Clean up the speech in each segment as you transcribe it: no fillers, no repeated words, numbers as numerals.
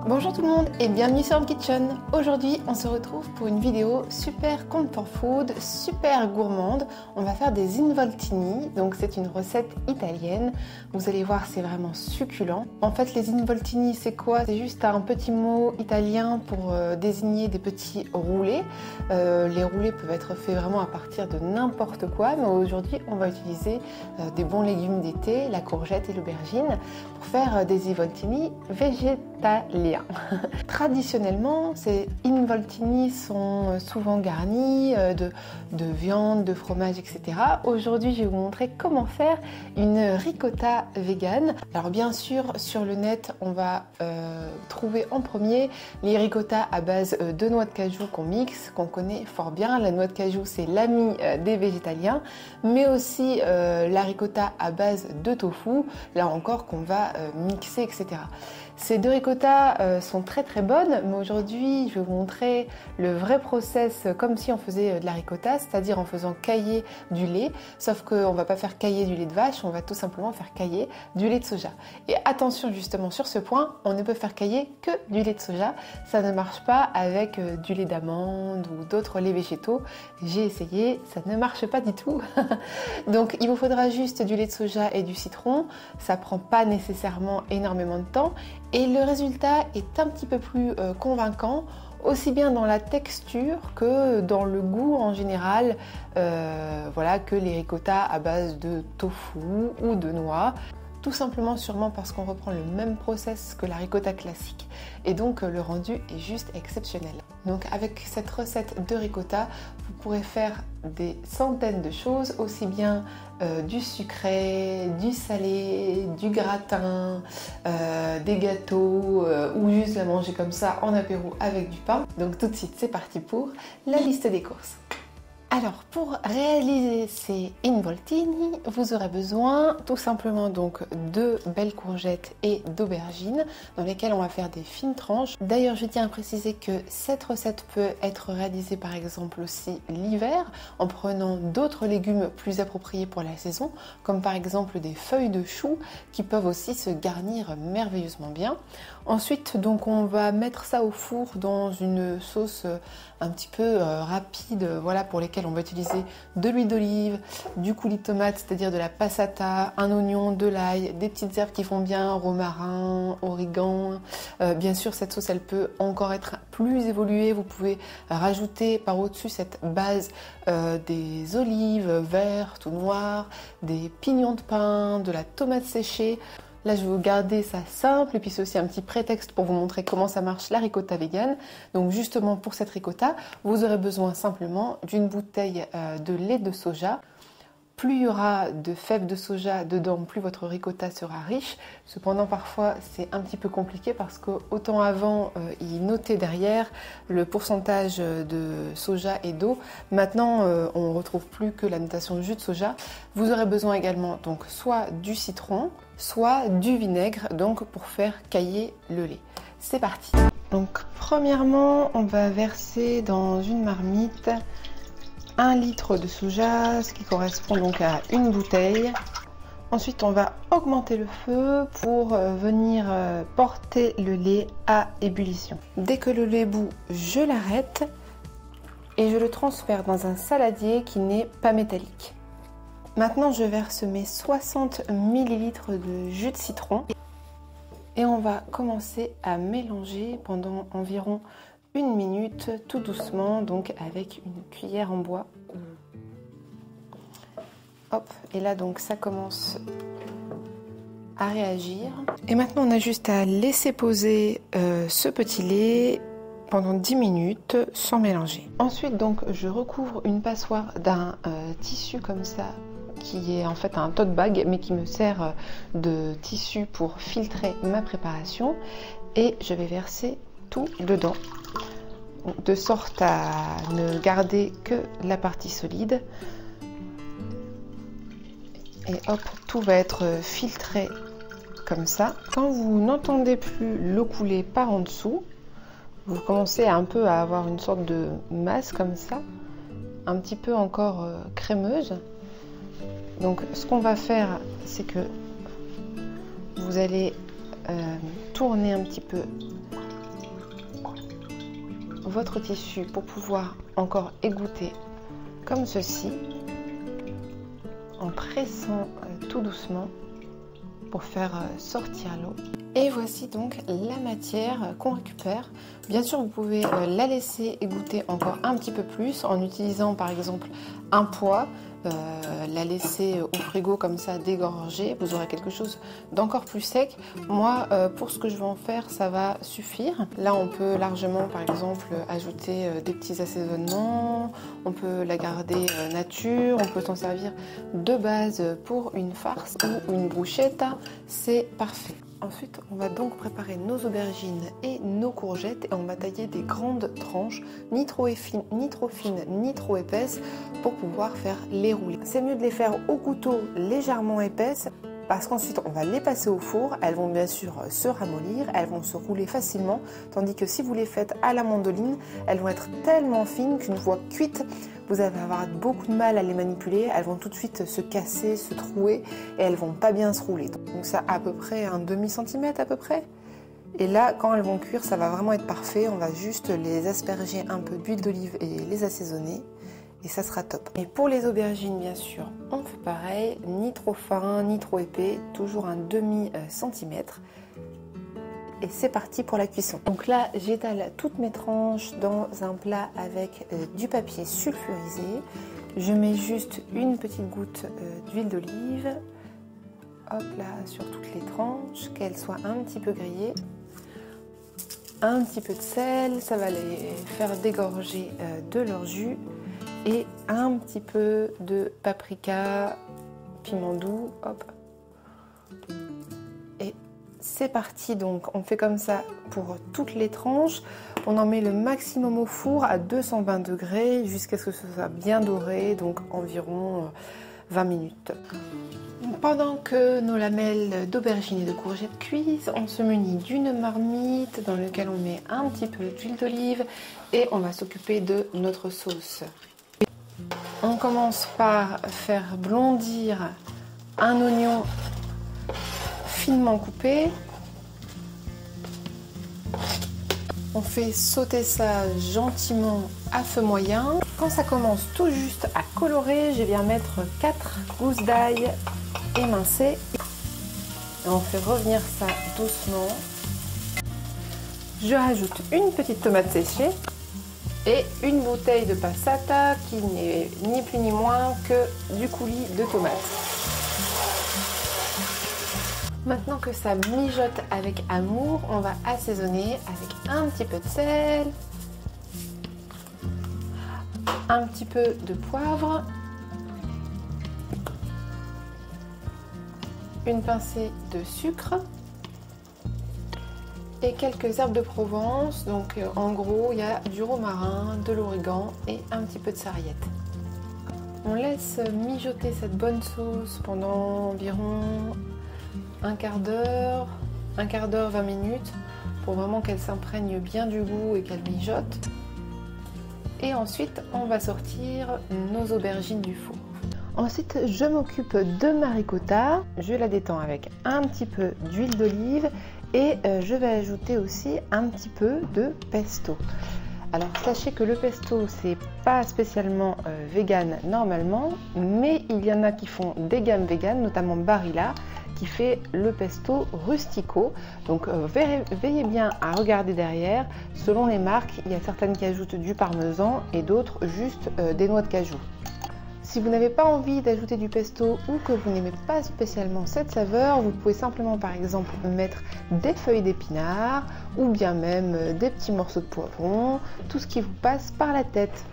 Bonjour tout le monde et bienvenue sur Home Kitchen. Aujourd'hui on se retrouve pour une vidéo super comfort food, super gourmande. On va faire des involtini, donc c'est une recette italienne. Vous allez voir, c'est vraiment succulent. En fait les involtini c'est quoi? C'est juste un petit mot italien pour désigner des petits roulés. Les roulés peuvent être faits vraiment à partir de n'importe quoi, mais aujourd'hui on va utiliser des bons légumes d'été, la courgette et l'aubergine, pour faire des involtini végétaliens. Traditionnellement, ces involtini sont souvent garnis de viande, de fromage, etc. Aujourd'hui, je vais vous montrer comment faire une ricotta végane. Alors bien sûr, sur le net, on va trouver en premier les ricotta à base de noix de cajou qu'on mixe, qu'on connaît fort bien. La noix de cajou, c'est l'ami des végétaliens, mais aussi la ricotta à base de tofu, là encore qu'on va mixer, etc. Ces deux ricotta sont très bonnes, mais aujourd'hui je vais vous montrer le vrai process comme si on faisait de la ricotta, c'est-à-dire en faisant cailler du lait, sauf qu'on ne va pas faire cailler du lait de vache, on va tout simplement faire cailler du lait de soja. Et attention justement sur ce point, on ne peut faire cailler que du lait de soja, ça ne marche pas avec du lait d'amande ou d'autres laits végétaux. J'ai essayé, ça ne marche pas du tout. Donc il vous faudra juste du lait de soja et du citron, ça prend pas nécessairement énormément de temps. Et le résultat est un petit peu plus convaincant, aussi bien dans la texture que dans le goût en général, voilà, que les ricotta à base de tofu ou de noix. Tout simplement sûrement parce qu'on reprend le même process que la ricotta classique et donc le rendu est juste exceptionnel. Donc avec cette recette de ricotta, vous pourrez faire des centaines de choses, aussi bien du sucré, du salé, du gratin, des gâteaux ou juste la manger comme ça en apéro avec du pain. Donc tout de suite c'est parti pour la liste des courses. Alors pour réaliser ces involtini, vous aurez besoin tout simplement donc de belles courgettes et d'aubergines dans lesquelles on va faire des fines tranches. D'ailleurs je tiens à préciser que cette recette peut être réalisée par exemple aussi l'hiver en prenant d'autres légumes plus appropriés pour la saison, comme par exemple des feuilles de chou qui peuvent aussi se garnir merveilleusement bien. Ensuite donc on va mettre ça au four dans une sauce un petit peu rapide, voilà, pour lesquelles on va utiliser de l'huile d'olive, du coulis de tomate, c'est-à-dire de la passata, un oignon, de l'ail, des petites herbes qui font bien, romarin, origan. Bien sûr, cette sauce, elle peut encore être plus évoluée. Vous pouvez rajouter par au-dessus cette base des olives vertes ou noires, des pignons de pain, de la tomate séchée. Là, je vais vous garder ça simple et puis c'est aussi un petit prétexte pour vous montrer comment ça marche la ricotta végane. Donc justement pour cette ricotta, vous aurez besoin simplement d'une bouteille de lait de soja. Plus il y aura de fèves de soja dedans, plus votre ricotta sera riche. Cependant, parfois, c'est un petit peu compliqué parce que autant avant, il notait derrière le pourcentage de soja et d'eau. Maintenant, on ne retrouve plus que la notation jus de soja. Vous aurez besoin également donc soit du citron, soit du vinaigre, donc pour faire cailler le lait. C'est parti. Donc, premièrement, on va verser dans une marmite 1 litre de soja, ce qui correspond donc à une bouteille. Ensuite, on va augmenter le feu pour venir porter le lait à ébullition. Dès que le lait bout, je l'arrête et je le transfère dans un saladier qui n'est pas métallique. Maintenant, je verse mes 60 ml de jus de citron et on va commencer à mélanger pendant environ 1 minute, tout doucement, donc avec une cuillère en bois. Hop, et là donc ça commence à réagir. Et maintenant on a juste à laisser poser ce petit lait pendant 10 minutes sans mélanger. Ensuite donc je recouvre une passoire d'un tissu comme ça, qui est en fait un tote bag mais qui me sert de tissu pour filtrer ma préparation. Et je vais verser tout dedans, de sorte à ne garder que la partie solide. Et hop, tout va être filtré comme ça. Quand vous n'entendez plus l'eau couler par en dessous, vous commencez un peu à avoir une sorte de masse comme ça, un petit peu encore crémeuse. Donc ce qu'on va faire, c'est que vous allez tourner un petit peu votre tissu pour pouvoir encore égoutter comme ceci, en pressant tout doucement pour faire sortir l'eau. Et voici donc la matière qu'on récupère. Bien sûr, vous pouvez la laisser égoutter encore un petit peu plus en utilisant par exemple un poids, la laisser au frigo comme ça dégorger. Vous aurez quelque chose d'encore plus sec. Moi, pour ce que je vais en faire, ça va suffire. Là, on peut largement par exemple ajouter des petits assaisonnements. On peut la garder nature. On peut s'en servir de base pour une farce ou une bruschetta. C'est parfait. Ensuite, on va donc préparer nos aubergines et nos courgettes et on va tailler des grandes tranches, ni trop fines, ni trop épaisses pour pouvoir faire les rouler. C'est mieux de les faire au couteau légèrement épaisses parce qu'ensuite on va les passer au four. Elles vont bien sûr se ramollir, elles vont se rouler facilement, tandis que si vous les faites à la mandoline, elles vont être tellement fines qu'une fois cuites, vous allez avoir beaucoup de mal à les manipuler, elles vont tout de suite se casser, se trouer et elles vont pas bien se rouler. Donc ça à peu près un demi-centimètre à peu près. Et là, quand elles vont cuire, ça va vraiment être parfait. On va juste les asperger un peu d'huile d'olive et les assaisonner. Et ça sera top. Et pour les aubergines, bien sûr, on fait pareil. Ni trop fin, ni trop épais. Toujours un demi-centimètre. Et c'est parti pour la cuisson. Donc là, j'étale toutes mes tranches dans un plat avec du papier sulfurisé. Je mets juste une petite goutte d'huile d'olive. Hop là, sur toutes les tranches, qu'elles soient un petit peu grillées. Un petit peu de sel, ça va les faire dégorger de leur jus. Et un petit peu de paprika, piment doux, hop. Et c'est parti, donc on fait comme ça pour toutes les tranches. On en met le maximum au four à 220 degrés jusqu'à ce que ce soit bien doré, donc environ 20 minutes. Pendant que nos lamelles d'aubergines et de courgettes cuisent, on se munit d'une marmite dans laquelle on met un petit peu d'huile d'olive et on va s'occuper de notre sauce. On commence par faire blondir un oignon finement coupé. On fait sauter ça gentiment à feu moyen. Quand ça commence tout juste à colorer, je viens mettre 4 gousses d'ail émincées. Et on fait revenir ça doucement. Je rajoute une petite tomate séchée et une bouteille de passata qui n'est ni plus ni moins que du coulis de tomates. Maintenant que ça mijote avec amour, on va assaisonner avec un petit peu de sel, un petit peu de poivre, une pincée de sucre et quelques herbes de Provence. Donc en gros, il y a du romarin, de l'origan et un petit peu de sarriette. On laisse mijoter cette bonne sauce pendant environ un quart d'heure, 20 minutes, pour vraiment qu'elle s'imprègne bien du goût et qu'elle mijote. Et ensuite, on va sortir nos aubergines du four. Ensuite, je m'occupe de ma ricotta. Je la détends avec un petit peu d'huile d'olive et je vais ajouter aussi un petit peu de pesto. Alors sachez que le pesto c'est pas spécialement vegan normalement, mais il y en a qui font des gammes vegan, notamment Barilla qui fait le pesto rustico. Donc veillez bien à regarder derrière. Selon les marques, il y a certaines qui ajoutent du parmesan et d'autres juste des noix de cajou. Si vous n'avez pas envie d'ajouter du pesto ou que vous n'aimez pas spécialement cette saveur, vous pouvez simplement par exemple mettre des feuilles d'épinards ou bien même des petits morceaux de poivron, tout ce qui vous passe par la tête.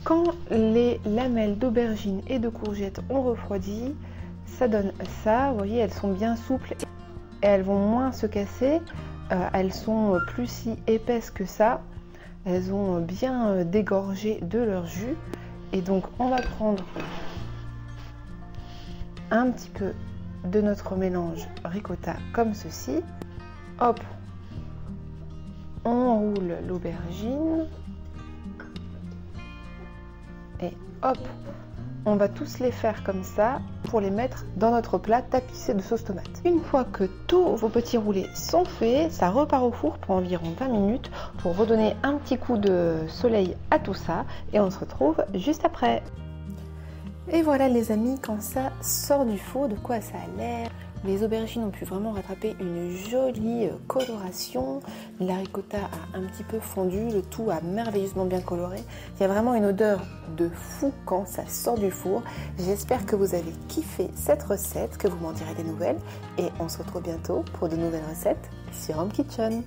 Quand les lamelles d'aubergine et de courgettes ont refroidi, ça donne ça. Vous voyez, elles sont bien souples et elles vont moins se casser. Elles sont plus si épaisses que ça. Elles ont bien dégorgé de leur jus. Et donc on va prendre un petit peu de notre mélange ricotta comme ceci. Hop, on roule l'aubergine. Et hop, On va tous les faire comme ça pour les mettre dans notre plat tapissé de sauce tomate. Une fois que tous vos petits roulés sont faits, ça repart au four pour environ 20 minutes pour redonner un petit coup de soleil à tout ça et on se retrouve juste après. Et voilà les amis, quand ça sort du four, de quoi ça a l'air. Les aubergines ont pu vraiment rattraper une jolie coloration. La ricotta a un petit peu fondu, le tout a merveilleusement bien coloré. Il y a vraiment une odeur de fou quand ça sort du four. J'espère que vous avez kiffé cette recette, que vous m'en direz des nouvelles. Et on se retrouve bientôt pour de nouvelles recettes sur Home Kitchen.